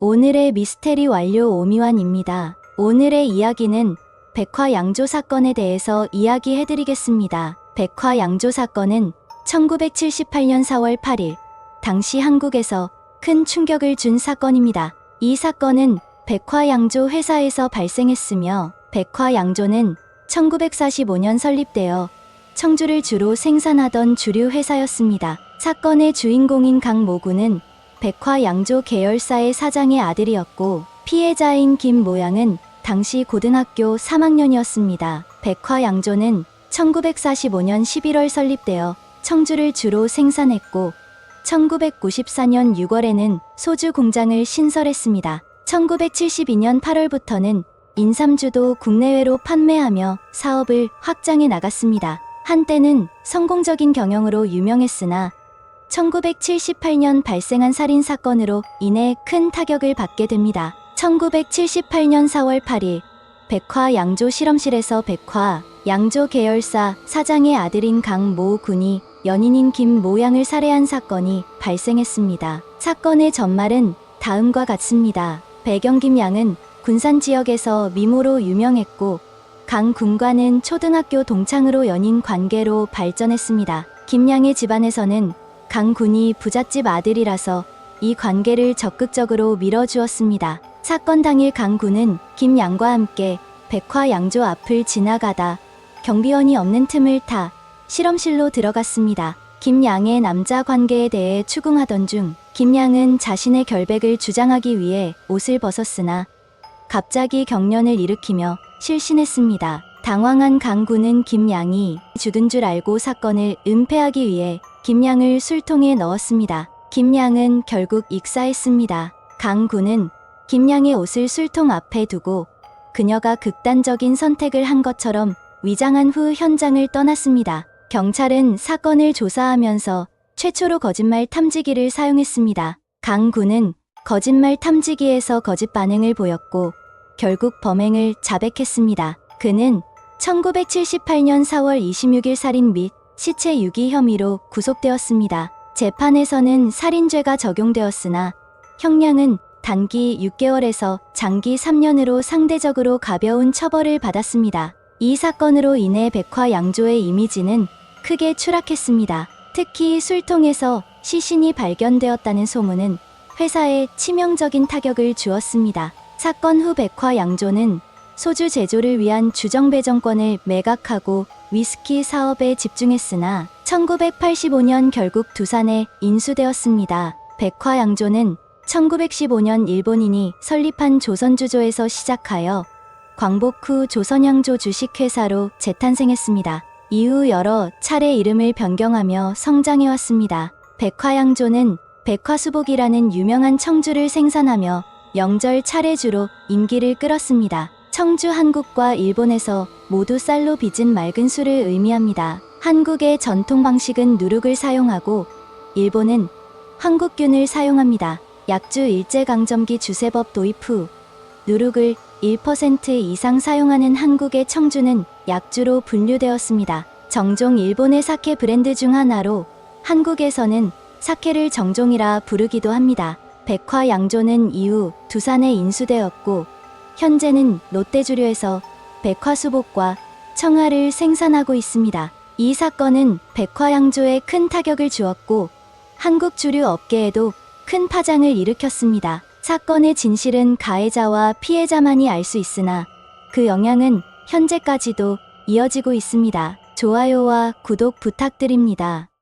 오늘의 미스테리 완료 오미완입니다. 오늘의 이야기는 백화양조 사건에 대해서 이야기해드리겠습니다. 백화양조 사건은 1978년 4월 8일 당시 한국에서 큰 충격을 준 사건입니다. 이 사건은 백화양조 회사에서 발생했으며 백화양조는 1945년 설립되어 청주를 주로 생산하던 주류 회사였습니다. 사건의 주인공인 강모군은 백화양조 계열사의 사장의 아들이었고 피해자인 김모양은 당시 고등학교 3학년이었습니다. 백화양조는 1945년 11월 설립되어 청주를 주로 생산했고 1994년 6월에는 소주 공장을 신설했습니다. 1972년 8월부터는 인삼주도 국내외로 판매하며 사업을 확장해 나갔습니다. 한때는 성공적인 경영으로 유명했으나 1978년 발생한 살인사건으로 인해 큰 타격을 받게 됩니다. 1978년 4월 8일 백화양조 실험실에서 백화양조 계열사 사장의 아들인 강모 군이 연인인 김모양을 살해한 사건이 발생했습니다. 사건의 전말은 다음과 같습니다. 배경 김양은 군산 지역에서 미모로 유명했고 강 군과는 초등학교 동창으로 연인 관계로 발전했습니다. 김양의 집안에서는 강 군이 부잣집 아들이라서 이 관계를 적극적으로 밀어주었습니다. 사건 당일 강 군은 김양과 함께 백화양조 앞을 지나가다 경비원이 없는 틈을 타 실험실로 들어갔습니다. 김양의 남자 관계에 대해 추궁하던 중 김양은 자신의 결백을 주장하기 위해 옷을 벗었으나 갑자기 경련을 일으키며 실신했습니다. 당황한 강 군은 김양이 죽은 줄 알고 사건을 은폐하기 위해 김양을 술통에 넣었습니다. 김양은 결국 익사했습니다. 강 군은 김양의 옷을 술통 앞에 두고 그녀가 극단적인 선택을 한 것처럼 위장한 후 현장을 떠났습니다. 경찰은 사건을 조사하면서 최초로 거짓말 탐지기를 사용했습니다. 강 군은 거짓말 탐지기에서 거짓 반응을 보였고 결국 범행을 자백했습니다. 그는 1978년 4월 26일 살인 및 시체 유기 혐의로 구속되었습니다. 재판에서는 살인죄가 적용되었으나 형량은 단기 6개월에서 장기 3년으로 상대적으로 가벼운 처벌을 받았습니다. 이 사건으로 인해 백화양조의 이미지는 크게 추락했습니다. 특히 술통에서 시신이 발견되었다는 소문은 회사에 치명적인 타격을 주었습니다. 사건 후 백화양조는 소주 제조를 위한 주정배정권을 매각하고 위스키 사업에 집중했으나 1985년 결국 두산에 인수되었습니다. 백화양조는 1915년 일본인이 설립한 조선주조에서 시작하여 광복 후 조선양조 주식회사로 재탄생했습니다. 이후 여러 차례 이름을 변경하며 성장해왔습니다. 백화양조는 백화수복이라는 유명한 청주를 생산하며 명절 차례주로 인기를 끌었습니다. 청주 한국과 일본에서 모두 쌀로 빚은 맑은 술을 의미합니다. 한국의 전통 방식은 누룩을 사용하고 일본은 한국균을 사용합니다. 약주 일제강점기 주세법 도입 후 누룩을 1% 이상 사용하는 한국의 청주는 약주로 분류되었습니다. 정종 일본의 사케 브랜드 중 하나로 한국에서는 사케를 정종이라 부르기도 합니다. 백화양조는 이후 두산에 인수되었고 현재는 롯데주류에서 백화수복과 청아를 생산하고 있습니다. 이 사건은 백화양조에 큰 타격을 주었고 한국 주류 업계에도 큰 파장을 일으켰습니다. 사건의 진실은 가해자와 피해자만이 알 수 있으나 그 영향은 현재까지도 이어지고 있습니다. 좋아요와 구독 부탁드립니다.